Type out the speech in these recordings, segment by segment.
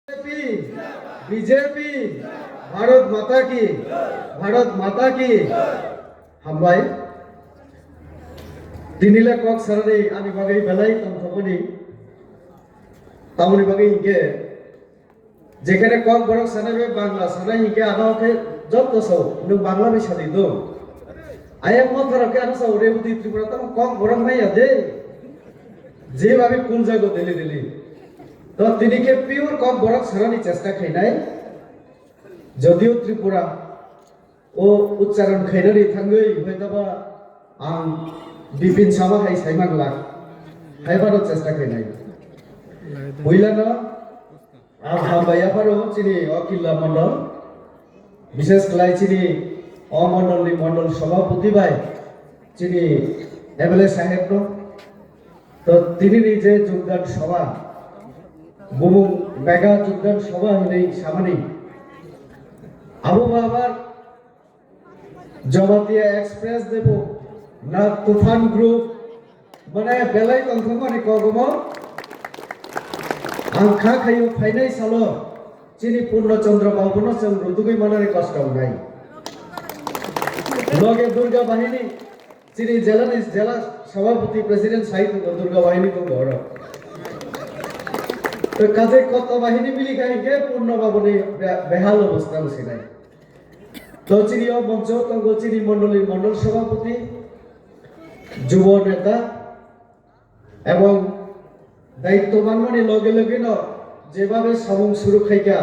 BJP Bharat माता की हामबाय दिनिले कक सारनै आनि बागै बेलाय तमथमनि तामनि बागै हिंगे जेखाने कक बरक सानाय बांला सानाय हिंगे आदावखे जब तसौ नों बांला बे सानै दं आया मथरके आना साव रेबुदि त्रिपुरा तम कक बरक नाया दे जे भाबे कुल जागो दिल्ली दिल्ली तो तिनिके पिवर कक बरक सारानि चेष्टा खायनाय जदिव त्रिपुरा ओ उच्चारण खायनानै थाङै हयतोबा आं बिपिन सामा हाय सायमांला हायबानो चेष्टा खायनाय बयलानो आं हाबायाफारो चिनि अकिल्ला मण्डल विशेष कलाई चिनि अमण्डलनि मण्डल सभापति भाई चिनि एमएलए साहेब नो तो तिनिनि जे जोगदान सभा बुमुं मेगा जोगदान सभा हिनै सामानि आबो बाबार जमातिया एक्सप्रेस देबो ना तुफान ग्रुप माने बेलाय तंथमानि कगमो आंखा खायो फाइनाय सालो चिनि पूर्णचंद्र बाबुनो जों रुदुगै मानानि कष्ट नाय लगे दुर्गा बाहिनी चिनि जिला सभापति प्रेसिडेंट साहित्य दुर्गा बाहिनी को घर तो काजे कत बाहिनी मिली खाइके पूर्ण बाबुनि बेहाल अवस्था उसिनाय तो चिनि मंच तो चिनि मंडल सभापति युव नेता एवं दायित्वबान माने लगे लगे न जेभाबे सामुं सुरक्षाया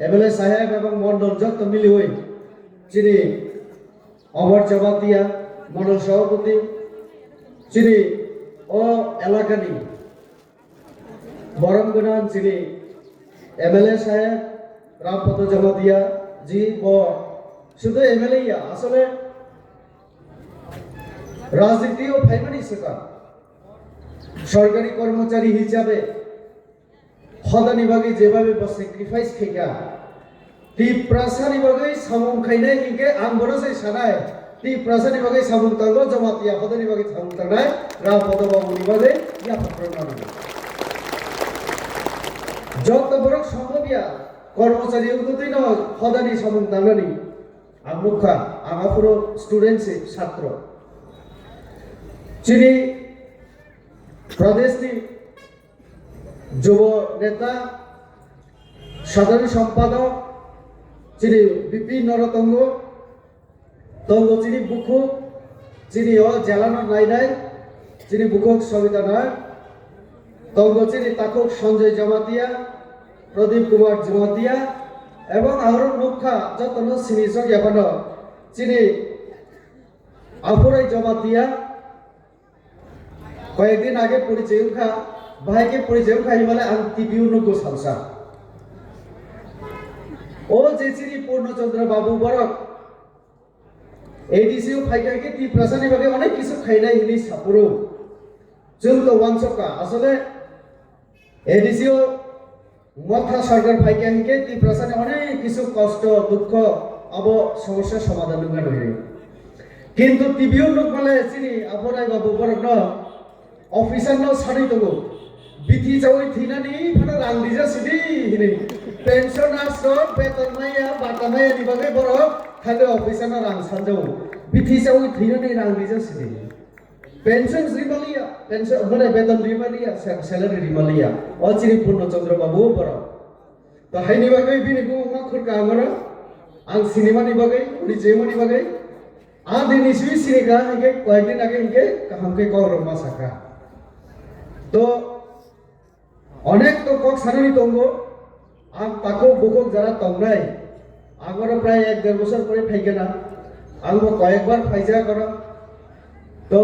एमएलए साहेब एवं मंडल जत मिली हुई चिनि अमर जमातिया मंडल सभापति चिनि ओ एलाकानि बरम गोनां चिनि एमएलए साहेब रामपद जमातिया जी ब शुद्ध एमएलए या आसले राजनीति और फाइमानी सका सरकारी कर्मचारी हिसाबे हदानि बागै जेबाबे बस सैक्रिफाइस खेगा ती प्रासानि बागै सामुं खायनाय हिंगे आं बरसै सानाय ती प्रासानि बागै सामुं तांगो जमातिया हदानि बागै सामुं तांनाय रामपद बाबुनि बागै या फत्रनानै जत बरक सम्भबिया कर्मचारी उगतै न हदानि सामुं तांनानै आं मुखा आमाफोरो स्टुडेंट छात्र चिनि प्रदेशनि युव नेता साधारण सम्पादक चिनि बिपि नरतंग तंग चिनि बुखु चिनि ओ जेलानो नायनाय चिनि बुखु सविता नाय तंग चिनि ताकुक संजय जमातिया प्रदीप कुमार जमातिया एवं आरो मुखा जतन सिनिजक याबानो चिनि आफुराय जमातिया कयेकदिन आगे परिचय उखा भाईके परिचय उखा हिमालय आं टीवी उनको सालसा ओ जेचिनि पूर्णचंद्र बाबू बरक एडीसी फाइका के ती प्रसानि बागे अनेक किसु खायनाय हिनि सापुरो जों तो वानसका आसले एडीसी मथा सरकार फाइका के ती प्रसानि अनेक किसु कष्ट दुख अब समस्या समाधान नंगा नय किन्तु टीवी उनको माले चिनि आफराय बाबू बरक न ऑफिसर न सानै दङो बिथि जावै थैनानै फाना रां दिजा सिदि हिनै पेन्सनार सब बेतननाया बाटानाया नि बागै बरक थाङो ऑफिसर न रां सानजौ बिथि जावै थैनानै रां दिजा सिदि पेन्सन रिमालिया पेन्सन माने बेतन रिमालिया सैलरी रिमालिया अचिनि पूर्णचंद्र बाबू बरक तो हायनि बागै बिनिखौ मा खुरका आमरा आं सिनेमानि बागै रिजेमनि बागै आ दिनि सुइ सिनेगा हिगे कयदिन आगे हिगे हमके कौरव मा साका तो अनेक तो कक सानानि दंगो आं ताको बुकक जारा तंगनाय आंगरो प्राय 1-1.5 बছর परे फाइगेना आंबो कयेकबार फाइजा कर तो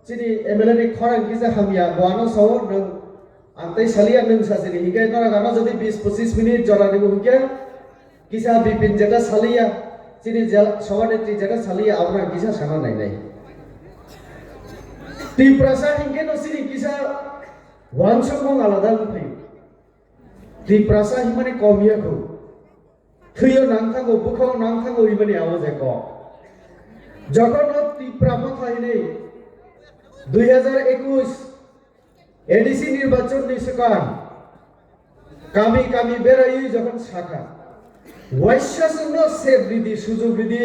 चिनि एमएलए नि खरां किजा हामिया गवानो सौ नों आंतै सालिया नों सासिनि हिगे नरा गाना जदि 20-25 मिनिट जरानि हिगे किसा बिपिन जेटा सालिया चिनि सभानेत्री जेटा सालिया आवना किसा साना नायनाय ती प्रसा हिंगे न सिनि किसा वानसमं आलादा फै ती प्रसा हिमानि कमियाखौ थैयो नांथांगौ बुखाव नांथांगौ हिमानि आवाजे क जखन ती प्रामथा हिनै 2021 एडीसी निर्वाचन नि सिगां kami kami berayu যখন শাখা ওয়াইসা जोंनो सेबरिदि सुजुगरिदि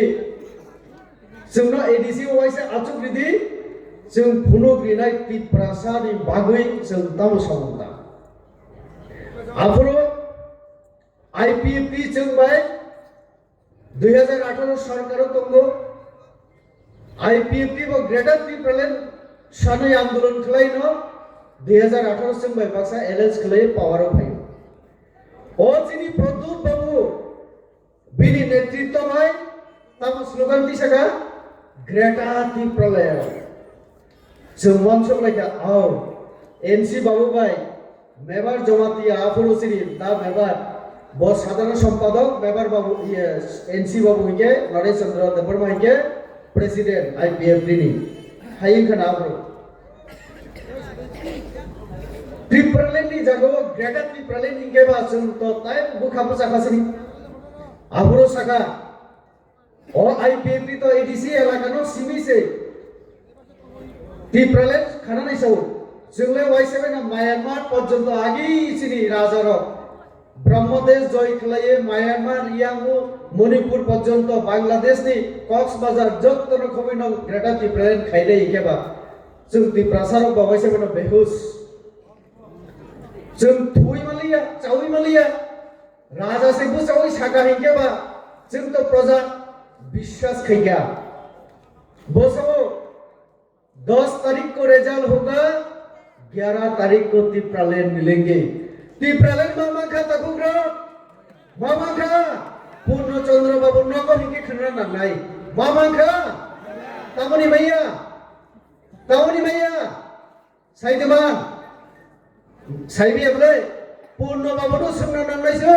जोंनो एडिसि वाइसा आचुगरिदि जों फुनुग्रिनाय तिप्रासानि बागै जों तामो सावंदा आफरो आईपीएफटी जों बाय 2018 सरकार तंगो आईपीएफटी बो ग्रेटर त्रिपुरालेण्ड सानै आंदोलन खलायनो 2018 जों बाय बाक्सा एलएस खलाय पावाराव फायो ओ जिनि प्रदुत बाबू बिनि नेतृत्व में तब स्लोगन दिशा ग्रेटा त्रिपुरालेण्ड जों मंच लायका आओ एनसी बाबू भाई मेबार जमाती आफरो सिरि दा मेबार बो साधारण सम्पादक मेबार बाबू एनसी बाबू के नरेश चंद्र देवबर्मा के प्रेसिडेंट आईपीएफटी नि हायिं खाना आफरो त्रिपुरालेण्ड नि जागो ग्रेटा त्रिपुरालेण्ड नि गेबा जों तो ताय बुखाबो जाखासि आफरो साखा ओ आईपीएफटी तो एडीसी एलाकानो सिमिसे त्रिपुरालेण्ड खाना नायसौ जोंले वाइसेबे ना म्यांमार पर्यन्त आगि सिनि राजार ब्रह्मदेश जय खलाये म्यांमार रियांगु मणिपुर पर्यन्त बांग्लादेश नि कक्सबाजार जत्तन खमिन ग्रेटा त्रिपुरालेण्ड खाइले इकेबा जों त्रिपुरासार बावाइसेबे ना बेहुस जों थुइ मालिया चाउइ मालिया राजा से बुचाउइ सागा हिकेबा जों तो प्रजा विश्वास खैगा बसो 10 तारीख को रिजल्ट होगा 11 तारीख को त्रिपुरालेण्ड मिलेंगे त्रिपुरालेण्ड मामा खा तकुग्रा मामा खा पूर्ण चंद्र बाबू नगो हिके खनरा नांगाय मामा खा तामनि भैया साइदमा साइबि अबले पूर्ण बाबू तो सोंना नांगायसो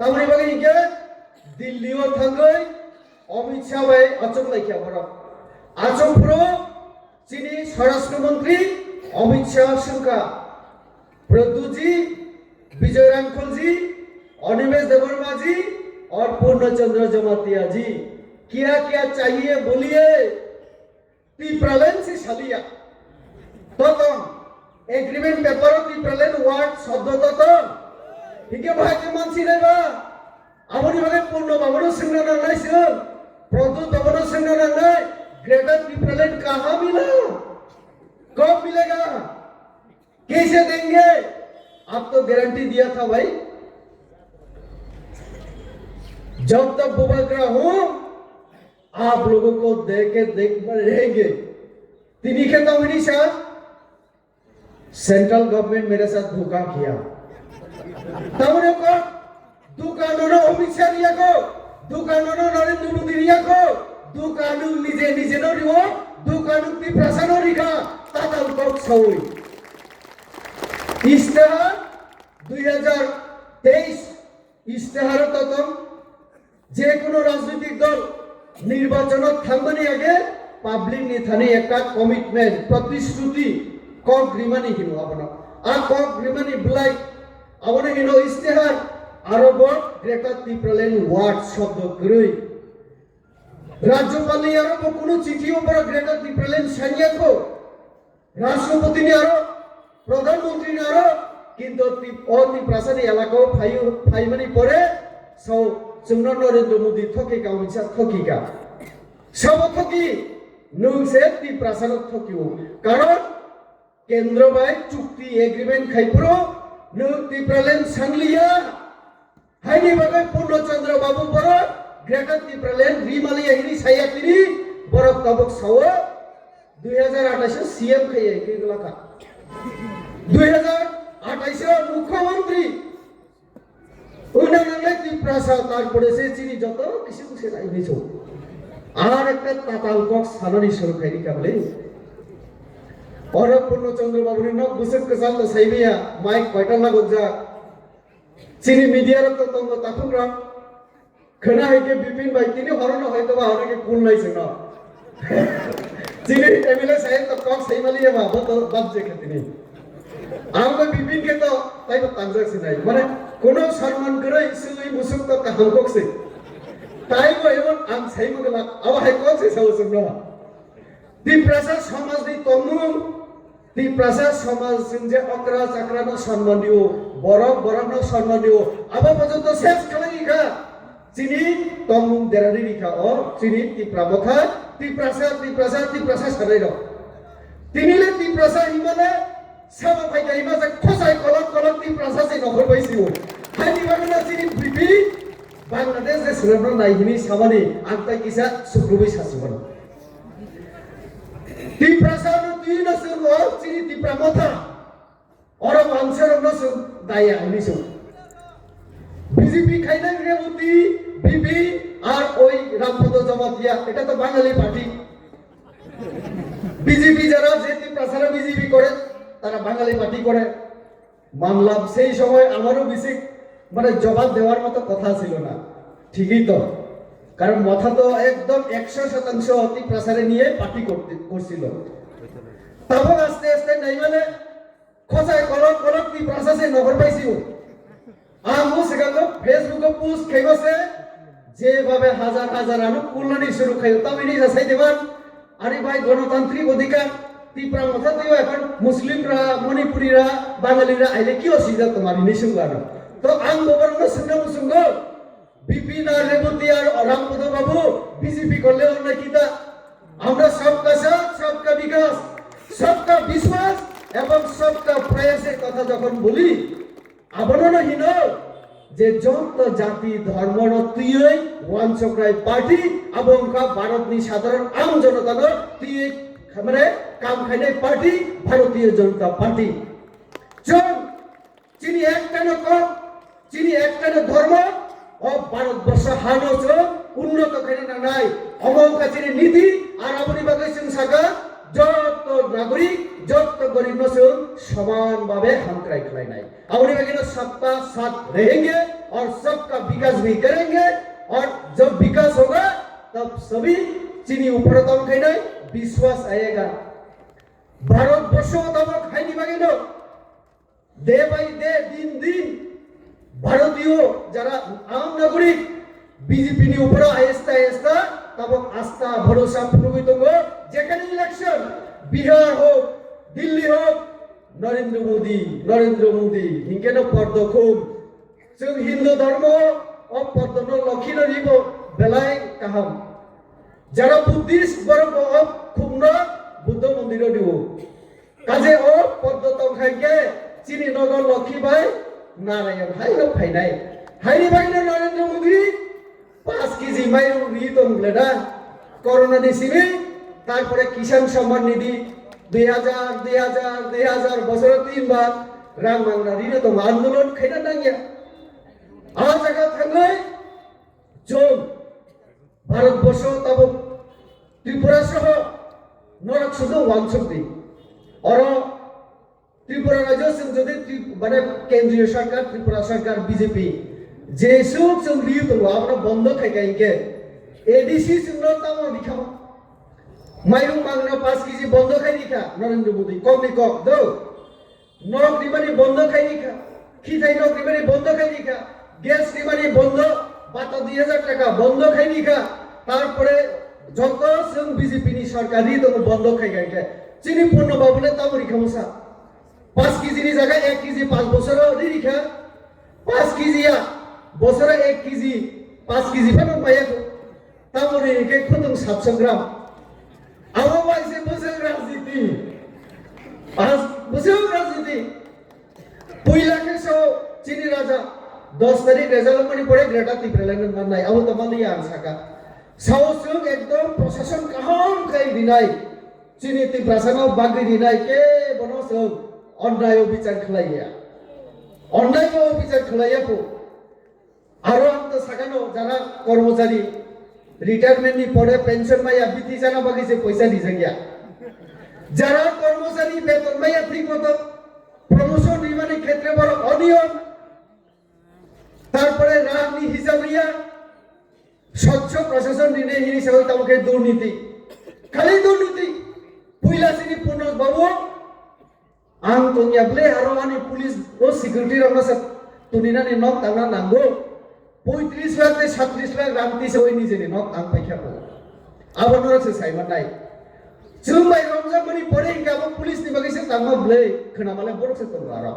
तामनि बागै हिके दिल्लीयाव थांगै अमित शाह भाई अचक लायखिया बर आचक प्रो चीनी स्वराष्ट्र मंत्री अमित शाह सुनका प्रद्यु जी विजय रामखल जी अनिमेश देववर्मा जी और पूर्णचंद्र जमातिया जी क्या क्या चाहिए बोलिए त्रिपुरालेण्ड से सालिया तो एग्रीमेंट पेपर त्रिपुरालेण्ड वार्ड शब्द तो हिके भागे मानसि नायबा आमनि भागे पूर्ण बाबनो सोंना नांनायसो प्रद्युत बाबनो सोंना नांनाय ग्रेटर त्रिपुरालेण्ड कहाँ मिला कब मिलेगा कैसे देंगे आप तो गारंटी दिया था भाई जब तक बुबकरा हूं आप लोगों को देख रहेंगे तिनी के तो हमेशा सेंट्रल गवर्नमेंट मेरे साथ धोखा किया तब को दुकानों अमित शाह रिया को दुकानों नरेंद्र मोदी रिया को दुकानु निजे निजे नो रिवो दुकानु त्रिपुरासानो रिखा ताताल को सौई इस्तेहार 2023 इस्तेहार ततम जे कोनो राजनीतिक दल निर्वाचन थांगबनि आगे पाब्लिक नि थाने एकटा कमिटमेंट प्रतिश्रुति कक रिमानि हिनो आपना आ कक रिमानि बुलाई आपना हिनो इस्तेहार आरोबो ग्रेटर त्रिपुरालेण्ड वार्ड शब्द गरै राज्यपाल नि आरोबो कोनो चिठी ऊपर ग्रेटर त्रिपुरालेण्ड सानियाखौ राष्ट्रपति नि आरो प्रधानमंत्री नि आरो किन्तु त्रिपुरासानि एलाकायाव फाइमानि परे सौ जोंना नरेंद्र मोदी थकिका अमित शाह थकिका सब थकी नोंसे त्रिपुरासानो थकियो कारण केंद्र बाय चुक्ति एग्रीमेंट खाइप्रो नों त्रिपुरालेण्ड सांलिया हाइनि बागै पूर्णचंद्र बाबू बर ग्रेटर त्रिपुरालेण्ड रिमालिया हिनि सायातिनि बरफ तबक साव 2028 सीएम खाइए केगलाका 2028 मुख्यमंत्री उन्नयन त्रिपुरासा तारपरे से चीनी जत किसी कुछ नहीं छो आर एक ताताल बक्स साननी सरकारी काबले और पूर्णचंद्र बाबू ने नक बुसक कसाल तो साइबिया माइक कयटा लागक जा चीनी मीडिया रक्त तंग ताखुरा खना है के बिपिन भाई तिनी हरन हयतो बा हरन के कुल नै छन चीनी एमएलए साहेब तो कम सही वाली है बाबा तो बात जे खतिनी आमको बिपिन के तो ताई को ट्रांजैक्शन है माने कोनो सम्मान करे इसुई मुसुक तो कहंकोक से ताई को एवं आम सही मगला अब है कौन से सौ सुनना त्रिपुरासा समाज नि तंगु ত্রিপ্রাসা সমাজ যে অকরা চাকরানো সম্মান দিও বরক বরকনো সম্মান দিও আবার পর্যন্ত শেষ খালাই রিখা চিনি তমুং দেরানি রিখা ও চিনি ত্রিপ্রামখা ত্রিপ্রাসা সারাই রক তিনিলে ত্রিপ্রাসা হিমানে সাবা ফাইকা হিমা যে খসাই কলক ত্রিপ্রাসা যে নখর পাইছিও হাইনি বাগনা চিনি বিপি বাংলাদেশ যে সুরব্র নাইহিনি সামানি আন্তাই কিসা সুক্রুবি সাসুবন ত্রিপ্রাসা তুই না সুন ও চিনি ত্রিপ্রামথা অর মানুষের না সুন দায়া হিনি সুন বিজেপি খাইনা রেবতী বিপি আর ওই রামপদ জমাতিয়া এটা তো বাঙালি পার্টি বিজেপি যারা যে ত্রিপ্রাসারা বিজেপি করে তারা বাঙালি পার্টি করে মানলাম সেই সময় আমারও বেশি মানে জবাব দেওয়ার মতো কথা ছিল না ঠিকই তো কারণ মাথা তো একদম 100% ত্রিপ্রাসারে নিয়ে পার্টি করছিল তখন আস্তে আস্তে নাই মানে খসায় কলক ত্রিপ্রাসাসে নগর পাইছিও আমু সেখানে ফেসবুকে পোস্ট খেগছে যেভাবে হাজার আনু কুলনানি শুরু খাইও তবে নি যাচাই দেবান আরে ভাই গণতান্ত্রিক অধিকার ত্রিপুরা মথা দিও এখন মুসলিমরা মণিপুরীরা বাঙালিরা আইলে কি অসুবিধা তোমার নিসুঙ্গ আনো তো আম গবর্ণ সুঙ্গ বিপিন আর রেবতী আর রামপদ বাবু বিজেপি করলে অন্য কিতা আমরা সবকা সাথ সবকা বিকাশ সবকা বিশ্বাস এবং সবকা প্রয়াসের কথা যখন বলি আবরণহীন যে যত জাতি ধর্মর তুই ওয়ানচক্রাই পার্টি এবং ভারতনি সাধারণ আম জনতার তুই মানে কাম খাইনাই পার্টি ভারতীয় জনতা পার্টি চল চিনি একটানো কম চিনি একটানো ধর্ম ও ভারতবর্ষ হানো উন্নত খাইনা নাই অমঙ্কা চিনি নীতি আর আপনি বাগাইছেন সাগা যত নাগরিক যত গরিব নসুন समान भावे हम क्राई खिलाई नहीं अपने वगैरह सबका साथ रहेंगे और सबका विकास भी करेंगे और जब विकास होगा तब सभी चीनी ऊपर तम खाई नहीं विश्वास आएगा भारत वर्षों तब खाई नहीं बागेनो दे बाई दे दिन भारतीय जरा आम नागरिक बीजेपी नि ऊपर आस्ता तब आस्था भरोसा प्रकट होगा जेकने इलेक्शन बिहार हो दिल्ली हो नरेंद्र मोदी हिंगे न पर्द खूब जों हिंदू धर्म और पर्द न लक्षिण रिब बेलाय काहाम जरा बुद्धिस्ट बरं खूब न बुद्ध मंदिर दिव काजे ओ पर्द तंखाइके चीनी नगर लक्षी भाई नारायण हाई न फाइनाय हाइनि बाइनो नरेंद्र मोदी 5 केजी माइरं रि दंब्लेदा करোনা दिसिनि तारपरे किसान सम्मान निधि 2000 বছর 3 বার রাং মাংনা রিনে তো আন্দোলন খাইনা নাঙ্গিয়া আ জায়গা থাঙ্গই जों ভারতবর্ষ তব ত্রিপুরা সহ নরক শুধু ওয়ানশক্তি আর ত্রিপুরা রাজ্য যদি মানে কেন্দ্রীয় সরকার ত্রিপুরা সরকার বিজেপি যে সুখ লিয়ে তো আমরা বন্ধ খাইকে এডিসি সুন্দর তাম দিখাও माइरं मांगना 5 केजी बंद खाई दिखा नरेंद्र मोदी कम नि कम दो नौकरी मानी बंद खाई दिखा खिथाई नौकरी मानी बंद खाई दिखा गैस नि मानी बंद बाता 2000 টাকা बंद खाई दिखा तारपरे যত जों बीजेपी नि सरकारी तो बंद खाई गायके चीनी पूर्ण बाबुले तामरी खामसा 5 केजी नि জায়গায় 1 केजी 5 বছর দি দিখা 5 केजी বছরে 1 केजी 5 केजी ফানো পাইয়া तामरी के खुदुं 700 গ্রাম আমার ভাইসে বসে রাজনীতি আজ বসে রাজনীতি 2 লাখের সহ চিনি রাজা 10 তারিখ রেজাল্ট মানে পড়ে গ্রেটা ত্রিপুরাল্যান্ড মান নাই আও তো মালিয়া আনসাকা সাউসুং একদম প্রশাসন কাহন খাই দিনাই চিনি ত্রিপ্রাসানো বাগি দিনাই কে বনস অন্যায় বিচার খলাইয়া পো আরো আন্ত সাকানো যারা কর্মচারী रिटायरमेंट नि पड़े पेंशन माया बीती जाना बाकी से पैसा दी गया जरा कर्मचारी वेतन माया ठीक मतो प्रमोशन निमानी क्षेत्र बड़ अनियम तारपरे राजनी हिसाब रिया स्वच्छ प्रशासन दिने हिनी से होइता मुखे दुर्नीति खाली दुर्नीति पुइला सिनी पूर्ण बाबू आं तोनिया ब्ले आरो आनी पुलिस ओ सिक्युरिटी रंग सब तुनिना नि नक तांना नांगो 35 लाख से 37 लाख रामती से वही नीचे ने नॉक आंग पैसा को अब नरक से साइमन नहीं जों बाय रंजा मनि परे गाबो पुलिस नि बागै से तांमा ब्ले खोनामाले बरक से तंगारा